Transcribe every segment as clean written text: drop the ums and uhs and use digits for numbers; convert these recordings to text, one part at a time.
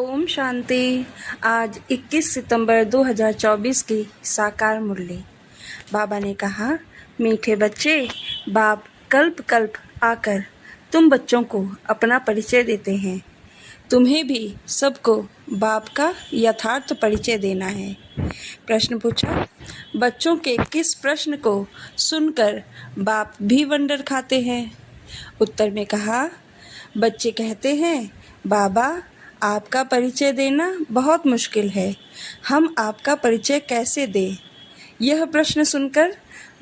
ओम शांति। आज 21 सितंबर 2024 की साकार मुरली। बाबा ने कहा, मीठे बच्चे, बाप कल्प कल्प आकर तुम बच्चों को अपना परिचय देते हैं। तुम्हें भी सबको बाप का यथार्थ परिचय देना है। प्रश्न पूछा, बच्चों के किस प्रश्न को सुनकर बाप भी वंडर खाते हैं? उत्तर में कहा, बच्चे कहते हैं, बाबा आपका परिचय देना बहुत मुश्किल है, हम आपका परिचय कैसे दें? यह प्रश्न सुनकर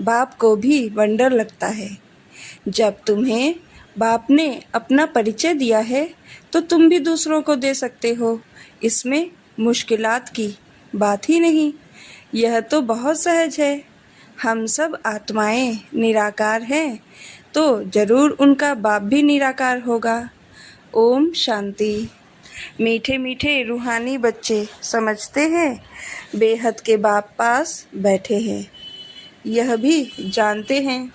बाप को भी वंडर लगता है। जब तुम्हें बाप ने अपना परिचय दिया है तो तुम भी दूसरों को दे सकते हो, इसमें मुश्किलात की बात ही नहीं। यह तो बहुत सहज है। हम सब आत्माएं निराकार हैं तो जरूर उनका बाप भी निराकार होगा। ओम शांति। मीठे मीठे रूहानी बच्चे समझते हैं बेहद के बाप पास बैठे हैं। यह भी जानते हैं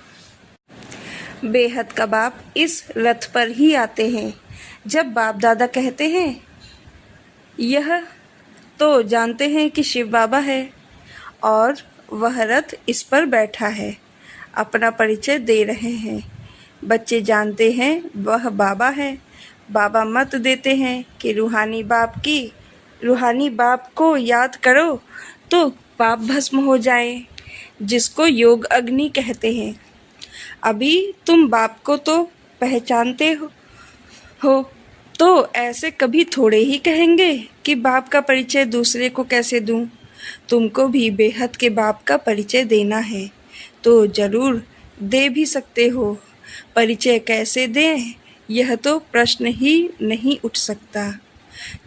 बेहद का बाप इस रथ पर ही आते हैं। जब बाप दादा कहते हैं यह तो जानते हैं कि शिव बाबा है और वह रथ इस पर बैठा है, अपना परिचय दे रहे हैं। बच्चे जानते हैं वह बाबा है। बाबा मत देते हैं कि रूहानी बाप को याद करो तो पाप भस्म हो जाए, जिसको योग अग्नि कहते हैं। अभी तुम बाप को तो पहचानते हो तो ऐसे कभी थोड़े ही कहेंगे कि बाप का परिचय दूसरे को कैसे दूं। तुमको भी बेहद के बाप का परिचय देना है तो जरूर दे भी सकते हो। परिचय कैसे दें, यह तो प्रश्न ही नहीं उठ सकता।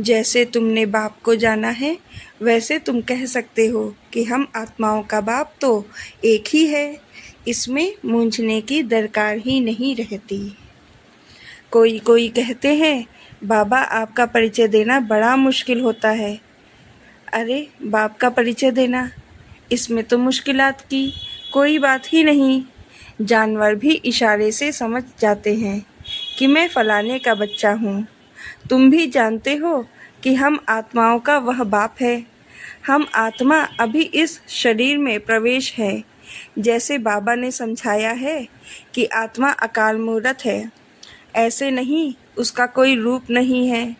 जैसे तुमने बाप को जाना है वैसे तुम कह सकते हो कि हम आत्माओं का बाप तो एक ही है, इसमें मूंझने की दरकार ही नहीं रहती। कोई कहते हैं बाबा आपका परिचय देना बड़ा मुश्किल होता है। अरे बाप का परिचय देना, इसमें तो मुश्किलात की कोई बात ही नहीं। जानवर भी इशारे से समझ जाते हैं कि मैं फलाने का बच्चा हूँ। तुम भी जानते हो कि हम आत्माओं का वह बाप है। हम आत्मा अभी इस शरीर में प्रवेश है। जैसे बाबा ने समझाया है कि आत्मा अकाल मूर्त है, ऐसे नहीं उसका कोई रूप नहीं है।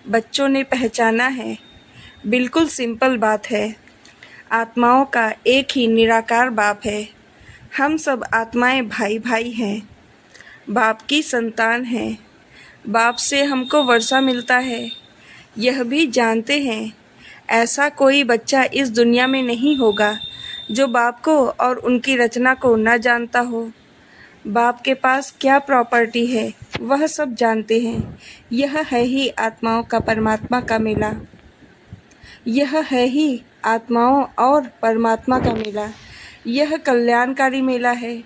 बच्चों ने पहचाना है। बिल्कुल सिंपल बात है। आत्माओं का एक ही निराकार बाप है। हम सब आत्माएं भाई भाई हैं, बाप की संतान हैं। बाप से हमको वर्षा मिलता है। यह भी जानते हैं ऐसा कोई बच्चा इस दुनिया में नहीं होगा जो बाप को और उनकी रचना को न जानता हो। बाप के पास क्या प्रॉपर्टी है वह सब जानते हैं। यह है ही आत्माओं का परमात्मा का मेला। यह है ही आत्माओं और परमात्मा का मेला। यह कल्याणकारी मेला है।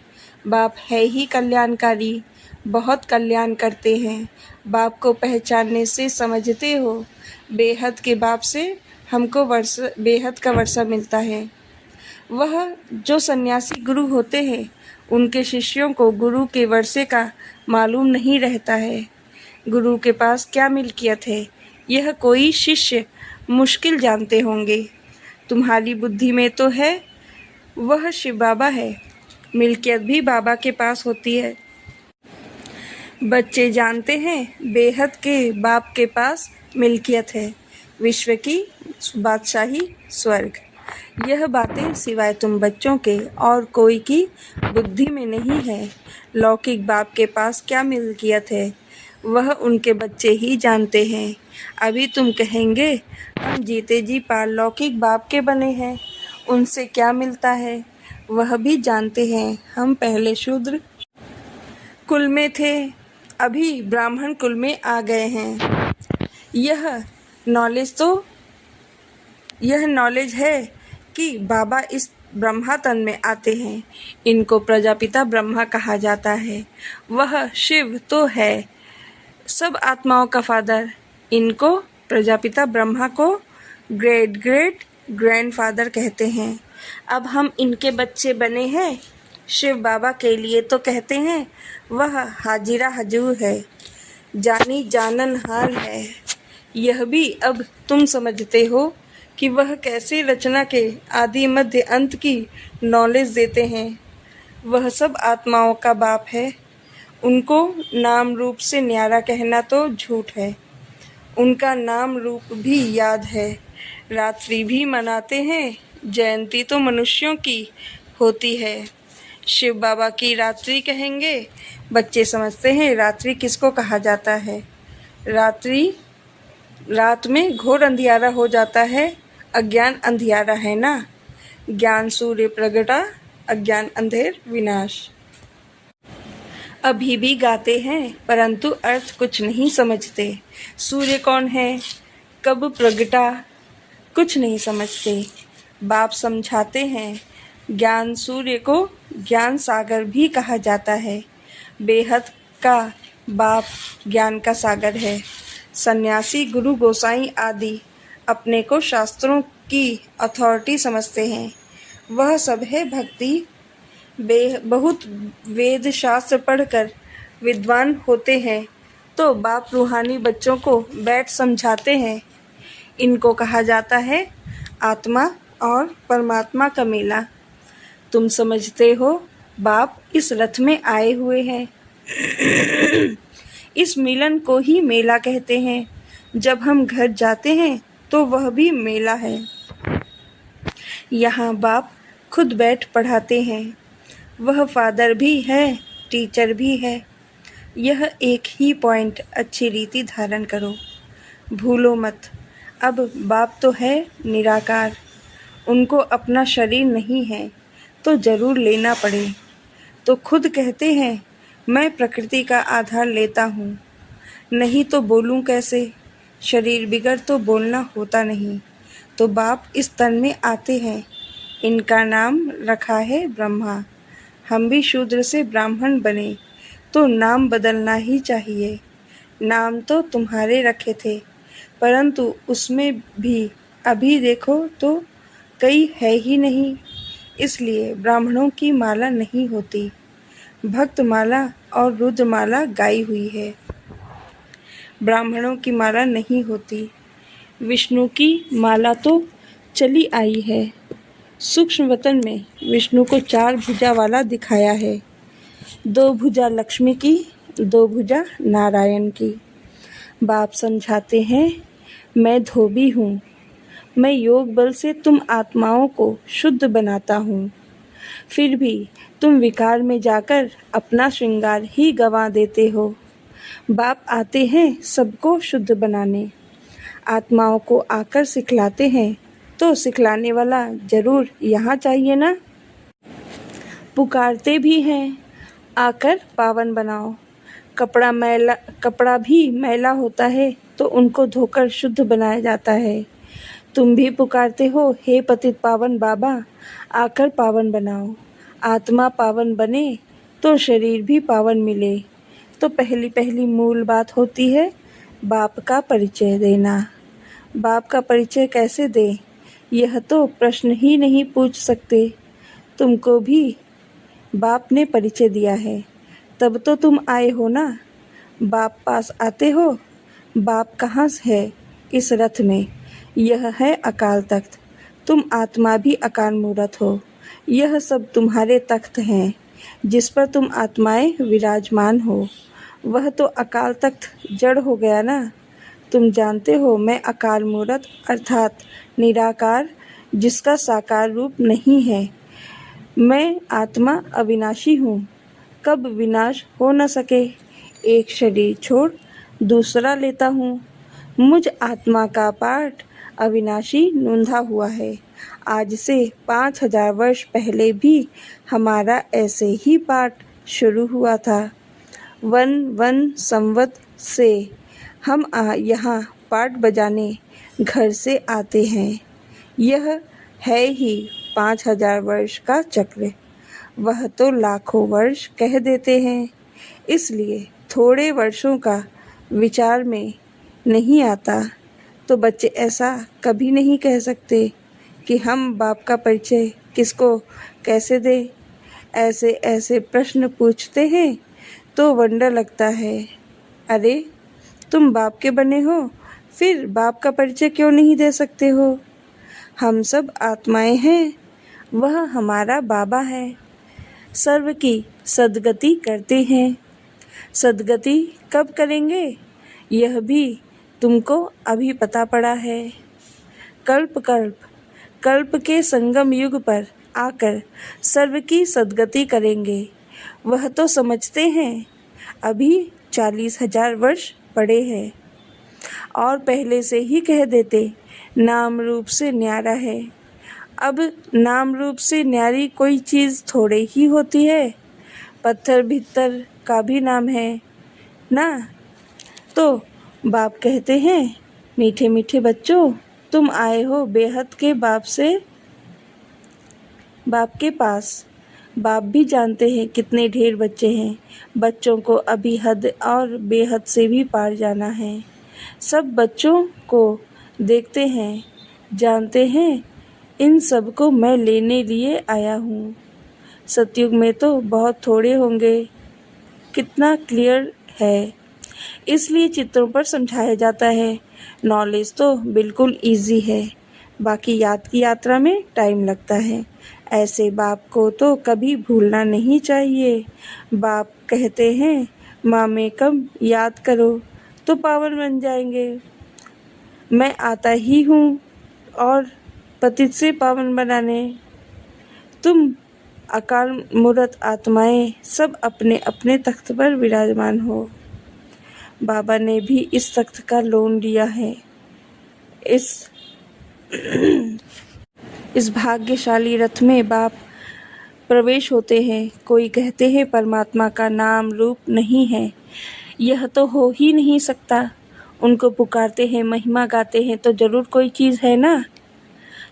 बाप है ही कल्याणकारी, बहुत कल्याण करते हैं। बाप को पहचानने से समझते हो बेहद के बाप से हमको बेहद का वर्षा मिलता है। वह जो सन्यासी गुरु होते हैं उनके शिष्यों को गुरु के वर्षे का मालूम नहीं रहता है। गुरु के पास क्या मिल्कियत है यह कोई शिष्य मुश्किल जानते होंगे। तुम्हारी बुद्धि में तो है वह शिव बाबा है। मिल्कियत भी बाबा के पास होती है। बच्चे जानते हैं बेहद के बाप के पास मिल्कियत है, विश्व की बादशाही, स्वर्ग। यह बातें सिवाय तुम बच्चों के और कोई की बुद्धि में नहीं है। लौकिक बाप के पास क्या मिल्कियत है वह उनके बच्चे ही जानते हैं। अभी तुम कहेंगे हम जीते जी पारलौकिक बाप के बने हैं, उनसे क्या मिलता है? वह भी जानते हैं हम पहले शूद्र कुल में थे, अभी ब्राह्मण कुल में आ गए हैं। यह नॉलेज है कि बाबा इस ब्रह्मा तन में आते हैं। इनको प्रजापिता ब्रह्मा कहा जाता है। वह शिव तो है सब आत्माओं का फादर। इनको प्रजापिता ब्रह्मा को ग्रेट ग्रेट ग्रैंडफादर कहते हैं। अब हम इनके बच्चे बने हैं। शिव बाबा के लिए तो कहते हैं वह हाजिरा हजूर है, जानी जानन हार है। यह भी अब तुम समझते हो कि वह कैसे रचना के आदि मध्य अंत की नॉलेज देते हैं। वह सब आत्माओं का बाप है। उनको नाम रूप से न्यारा कहना तो झूठ है। उनका नाम रूप भी याद है। रात्रि भी मनाते हैं। जयंती तो मनुष्यों की होती है। शिव बाबा की रात्रि कहेंगे। बच्चे समझते हैं रात्रि किसको कहा जाता है। रात्रि, रात में घोर अंधियारा हो जाता है। अज्ञान अंधियारा है ना। ज्ञान सूर्य प्रगटा, अज्ञान अंधेर विनाश। अभी भी गाते हैं परंतु अर्थ कुछ नहीं समझते। सूर्य कौन है, कब प्रगटा, कुछ नहीं समझते। बाप समझाते हैं। ज्ञान सूर्य को ज्ञान सागर भी कहा जाता है। बेहद का बाप ज्ञान का सागर है। सन्यासी, गुरु, गोसाई आदि अपने को शास्त्रों की अथॉरिटी समझते हैं। वह सब है भक्ति। बहुत वेद शास्त्र पढ़कर विद्वान होते हैं तो बाप रूहानी बच्चों को बैठ समझाते हैं। इनको कहा जाता है आत्मा और परमात्मा का मेला। तुम समझते हो बाप इस रथ में आए हुए हैं। इस मिलन को ही मेला कहते हैं। जब हम घर जाते हैं तो वह भी मेला है। यहाँ बाप खुद बैठ पढ़ाते हैं। वह फादर भी है, टीचर भी है। यह एक ही पॉइंट अच्छी रीति धारण करो, भूलो मत। अब बाप तो है निराकार। उनको अपना शरीर नहीं है तो जरूर लेना पड़े तो खुद कहते हैं मैं प्रकृति का आधार लेता हूँ, नहीं तो बोलूँ कैसे। शरीर बिगड़ तो बोलना होता नहीं। तो बाप इस तन में आते हैं। इनका नाम रखा है ब्रह्मा। हम भी शूद्र से ब्राह्मण बने तो नाम बदलना ही चाहिए। नाम तो तुम्हारे रखे थे परंतु उसमें भी अभी देखो तो कई है ही नहीं। इसलिए ब्राह्मणों की माला नहीं होती। भक्त माला और रुद्र माला गाई हुई है। ब्राह्मणों की माला नहीं होती। विष्णु की माला तो चली आई है। सूक्ष्म वतन में विष्णु को 4 भुजा वाला दिखाया है। 2 भुजा लक्ष्मी की, 2 भुजा नारायण की। बाप समझाते हैं मैं धोबी हूँ। मैं योग बल से तुम आत्माओं को शुद्ध बनाता हूँ। फिर भी तुम विकार में जाकर अपना श्रृंगार ही गंवा देते हो। बाप आते हैं सबको शुद्ध बनाने। आत्माओं को आकर सिखलाते हैं तो सिखलाने वाला जरूर यहाँ चाहिए ना। पुकारते भी हैं आकर पावन बनाओ। कपड़ा भी मैला होता है तो उनको धोकर शुद्ध बनाया जाता है। तुम भी पुकारते हो हे पतित पावन बाबा आकर पावन बनाओ। आत्मा पावन बने तो शरीर भी पावन मिले। तो पहली मूल बात होती है बाप का परिचय देना। बाप का परिचय कैसे दे, यह तो प्रश्न ही नहीं पूछ सकते। तुमको भी बाप ने परिचय दिया है तब तो तुम आए हो ना। बाप पास आते हो। बाप कहाँ है इस रथ में। यह है अकाल तख्त। तुम आत्मा भी अकाल मूरत हो। यह सब तुम्हारे तख्त हैं जिस पर तुम आत्माएं विराजमान हो। वह तो अकाल तख्त जड़ हो गया ना। तुम जानते हो मैं अकाल मूरत अर्थात निराकार जिसका साकार रूप नहीं है। मैं आत्मा अविनाशी हूँ, कब विनाश हो न सके। एक शरीर छोड़ दूसरा लेता हूँ। मुझ आत्मा का पाठ अविनाशी नूंधा हुआ है। आज से 5000 वर्ष पहले भी हमारा ऐसे ही पाठ शुरू हुआ था। 1 संवत से हम यहाँ पाठ बजाने घर से आते हैं। यह है ही 5000 वर्ष का चक्र। वह तो लाखों वर्ष कह देते हैं। इसलिए थोड़े वर्षों का विचार में नहीं आता। तो बच्चे ऐसा कभी नहीं कह सकते कि हम बाप का परिचय किसको कैसे दें। ऐसे ऐसे प्रश्न पूछते हैं तो वंडर लगता है। अरे तुम बाप के बने हो फिर बाप का परिचय क्यों नहीं दे सकते हो? हम सब आत्माएं हैं, वह हमारा बाबा है। सर्व की सद्गति करते हैं। सद्गति कब करेंगे, यह भी तुमको अभी पता पड़ा है। कल्प कल्प कल्प के संगम युग पर आकर सर्व की सद्गति करेंगे। वह तो समझते हैं अभी 40,000 वर्ष पड़े हैं, और पहले से ही कह देते नाम रूप से न्यारा है। अब नाम रूप से न्यारी कोई चीज़ थोड़े ही होती है, पत्थर भीतर का भी नाम है ना। तो बाप कहते हैं, मीठे मीठे बच्चों, तुम आए हो बेहद के बाप के पास। बाप भी जानते हैं कितने ढेर बच्चे हैं। बच्चों को अभी हद और बेहद से भी पार जाना है। सब बच्चों को देखते हैं, जानते हैं इन सब को मैं लेने लिए आया हूँ। सतयुग में तो बहुत थोड़े होंगे, कितना क्लियर है, इसलिए चित्रों पर समझाया जाता है। नॉलेज तो बिल्कुल इजी है, बाकी याद की यात्रा में टाइम लगता है। ऐसे बाप को तो कभी भूलना नहीं चाहिए। बाप कहते हैं, माँ में कम याद करो तो पावन बन जाएंगे। मैं आता ही हूँ और पतित से पावन बनाने। तुम अकाल मूर्त आत्माएं सब अपने अपने तख्त पर विराजमान हो। बाबा ने भी इस तख्त का लोन लिया है। इस भाग्यशाली रथ में बाप प्रवेश होते हैं। कोई कहते हैं परमात्मा का नाम रूप नहीं है, यह तो हो ही नहीं सकता। उनको पुकारते हैं, महिमा गाते हैं, तो जरूर कोई चीज़ है ना।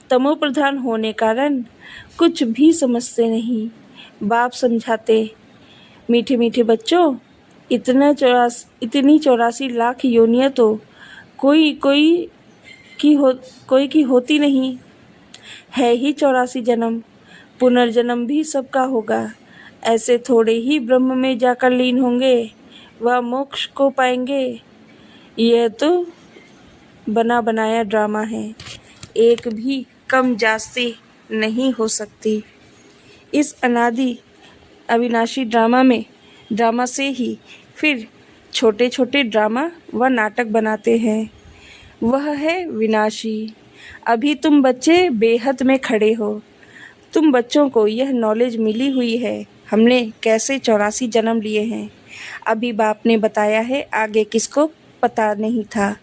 तमो प्रधान होने कारण कुछ भी समझते नहीं। बाप समझाते, मीठे मीठे बच्चों, इतनी 84 लाख योनियाँ तो कोई की होती नहीं है ही। 84 जन्म, पुनर्जन्म भी सबका होगा। ऐसे थोड़े ही ब्रह्म में जाकर लीन होंगे व मोक्ष को पाएंगे। यह तो बना बनाया ड्रामा है, एक भी कम जास्ती नहीं हो सकती। इस अनादि अविनाशी ड्रामा से ही फिर छोटे छोटे ड्रामा व नाटक बनाते हैं। वह है विनाशी। अभी तुम बच्चे बेहद में खड़े हो। तुम बच्चों को यह नॉलेज मिली हुई है, हमने कैसे 84 जन्म लिए हैं। अभी बाप ने बताया है, आगे किसको पता नहीं था।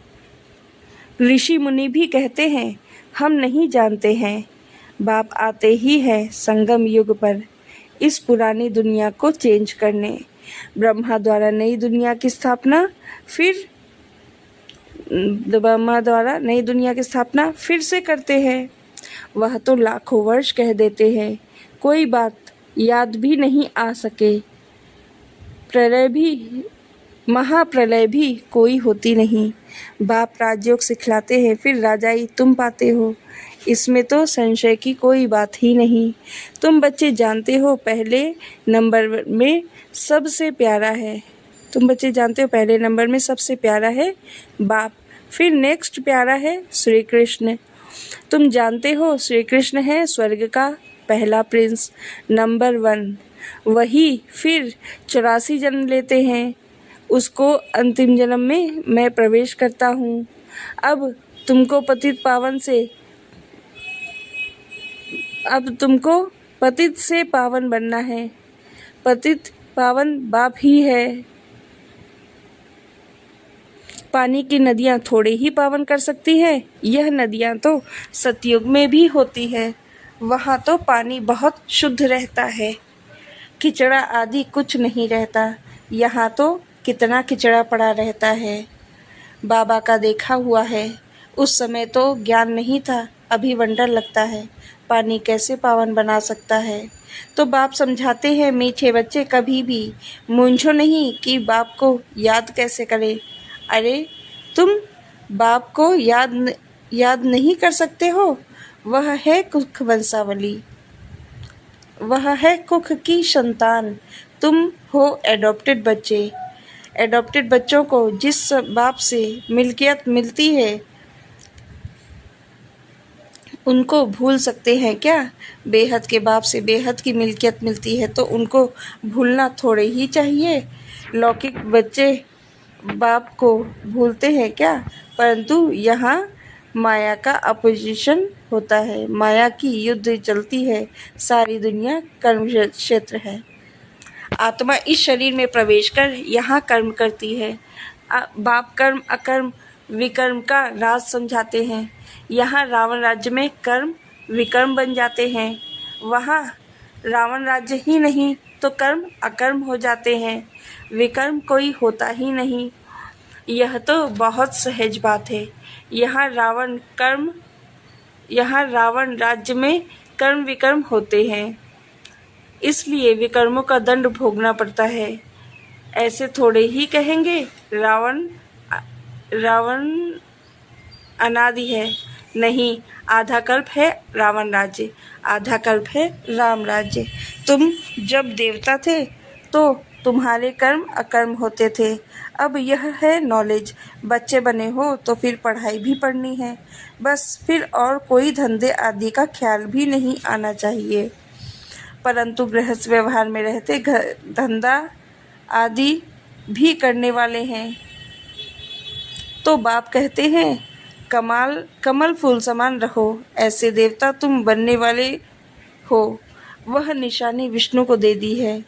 ऋषि मुनि भी कहते हैं, हम नहीं जानते हैं। बाप आते ही है संगम युग पर इस पुरानी दुनिया को चेंज करने। ब्रह्मा द्वारा नई दुनिया की स्थापना फिर से करते हैं। वह तो लाखों वर्ष कह देते हैं, कोई बात याद भी नहीं आ सके। महाप्रलय भी कोई होती नहीं। बाप राजयोग सिखलाते हैं, फिर राजाई तुम पाते हो। इसमें तो संशय की कोई बात ही नहीं। तुम बच्चे जानते हो पहले नंबर में सबसे प्यारा है बाप, फिर नेक्स्ट प्यारा है श्री कृष्ण। तुम जानते हो श्री कृष्ण है स्वर्ग का पहला प्रिंस, नंबर 1। वही फिर 84 जन्म लेते हैं। उसको अंतिम जन्म में मैं प्रवेश करता हूँ। अब तुमको पतित से पावन बनना है। पतित पावन बाप ही है। पानी की नदियाँ थोड़े ही पावन कर सकती है। यह नदियाँ तो सतयुग में भी होती है, वहाँ तो पानी बहुत शुद्ध रहता है, किचड़ा आदि कुछ नहीं रहता। यहाँ तो कितना किचड़ा पड़ा रहता है। बाबा का देखा हुआ है, उस समय तो ज्ञान नहीं था, अभी वंडर लगता है पानी कैसे पावन बना सकता है। तो बाप समझाते हैं, मीठे बच्चे कभी भी मूंझो नहीं कि बाप को याद कैसे करें। अरे तुम बाप को याद नहीं कर सकते हो, वह है कुख वंशावली, वह है कुख की संतान। तुम हो एडॉप्टेड बच्चे। एडॉप्टेड बच्चों को जिस बाप से मिल्कियत मिलती है उनको भूल सकते हैं क्या? बेहद के बाप से बेहद की मिल्कियत मिलती है तो उनको भूलना थोड़े ही चाहिए। लौकिक बच्चे बाप को भूलते हैं क्या? परंतु यहाँ माया का अपोजिशन होता है, माया की युद्ध चलती है, सारी दुनिया कर्म क्षेत्र है। आत्मा इस शरीर में प्रवेश कर यहाँ कर्म करती है। बाप कर्म अकर्म विकर्म का राज समझाते हैं। यहाँ रावण राज्य में कर्म विकर्म बन जाते हैं, वहाँ रावण राज्य ही नहीं तो कर्म अकर्म हो जाते हैं, विकर्म कोई होता ही नहीं। यह तो बहुत सहज बात है। यहाँ रावण राज्य में कर्म विकर्म होते हैं, इसलिए विकर्मों का दंड भोगना पड़ता है। ऐसे थोड़े ही कहेंगे रावण अनादि है। नहीं, आधा कल्प है रावण राज्य, आधा कल्प है राम राज्य। तुम जब देवता थे तो तुम्हारे कर्म अकर्म होते थे। अब यह है नॉलेज। बच्चे बने हो तो फिर पढ़ाई भी पढ़नी है, बस फिर और कोई धंधे आदि का ख्याल भी नहीं आना चाहिए। परंतु गृहस्थ व्यवहार में रहते धंधा आदि भी करने वाले हैं तो बाप कहते हैं कमल फूल समान रहो। ऐसे देवता तुम बनने वाले हो, वह निशानी विष्णु को दे दी है,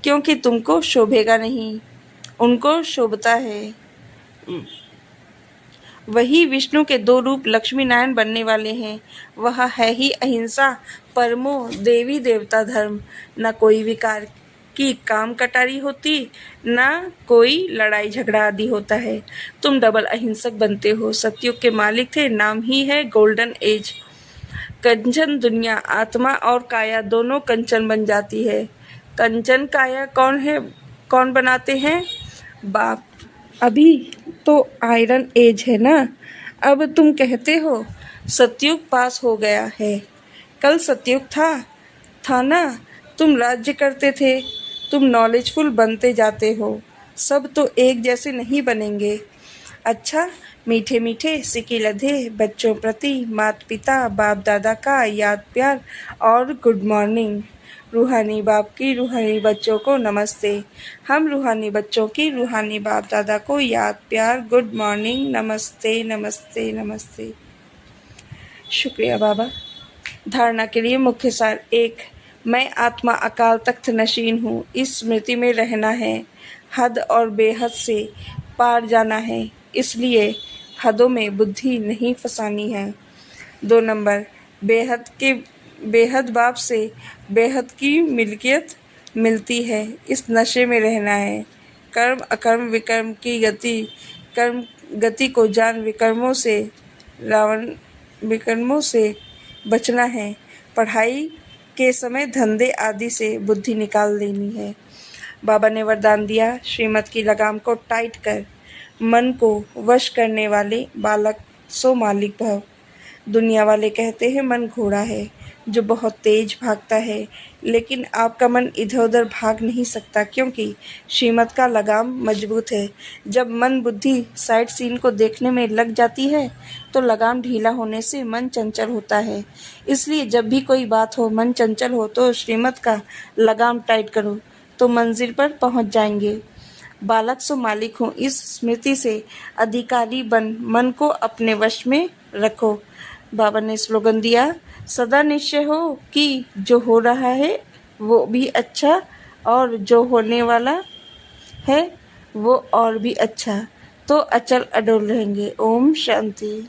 क्योंकि तुमको शोभेगा नहीं, उनको शोभता है। वही विष्णु के दो रूप लक्ष्मी नारायण बनने वाले हैं। वह है ही अहिंसा, परमो देवी देवता धर्म। न कोई विकार की काम कटारी होती, न कोई लड़ाई झगड़ा आदि होता है। तुम डबल अहिंसक बनते हो। सतयुग के मालिक थे, नाम ही है गोल्डन एज। कंचन दुनिया आत्मा और काया दोनों कंचन बन जाती है। कंचन काया कौन बनाते हैं? बाप। अभी तो आयरन एज है ना। अब तुम कहते हो सतयुग पास हो गया है। कल सतयुग था ना। तुम राज्य करते थे, तुम नॉलेजफुल बनते जाते हो। सब तो एक जैसे नहीं बनेंगे। अच्छा, मीठे मीठे सिकी लधे बच्चों प्रति माता पिता बाप दादा का याद प्यार और गुड मॉर्निंग। रूहानी बाप की रूहानी बच्चों को नमस्ते। हम रूहानी बच्चों की रूहानी बाप दादा को याद प्यार गुड मॉर्निंग, नमस्ते नमस्ते नमस्ते। शुक्रिया बाबा। धारणा के लिए मुख्य सार 1, मैं आत्मा अकाल तख्त नशीन हूँ। इस स्मृति में रहना है, हद और बेहद से पार जाना है, इसलिए हदों में बुद्धि नहीं फंसानी है। 2 नंबर, बेहद बाप से बेहद की मिल्कियत मिलती है, इस नशे में रहना है। कर्म अकर्म विकर्म की गति को जान विकर्मों से बचना है। पढ़ाई के समय धंधे आदि से बुद्धि निकाल देनी है। बाबा ने वरदान दिया, श्रीमत की लगाम को टाइट कर मन को वश करने वाले बालक सो मालिक भव। दुनिया वाले कहते हैं मन घोड़ा है जो बहुत तेज भागता है, लेकिन आपका मन इधर उधर भाग नहीं सकता, क्योंकि श्रीमत का लगाम मजबूत है। जब मन बुद्धि साइड सीन को देखने में लग जाती है तो लगाम ढीला होने से मन चंचल होता है। इसलिए जब भी कोई बात हो, मन चंचल हो, तो श्रीमत का लगाम टाइट करो तो मंजिल पर पहुंच जाएंगे। बालक सो मालिक हूँ, इस स्मृति से अधिकारी बन मन को अपने वश में रखो। बाबा ने स्लोगन दिया, सदा निश्चय हो कि जो हो रहा है वो भी अच्छा और जो होने वाला है वो और भी अच्छा, तो अचल अडोल रहेंगे। ओम शांति।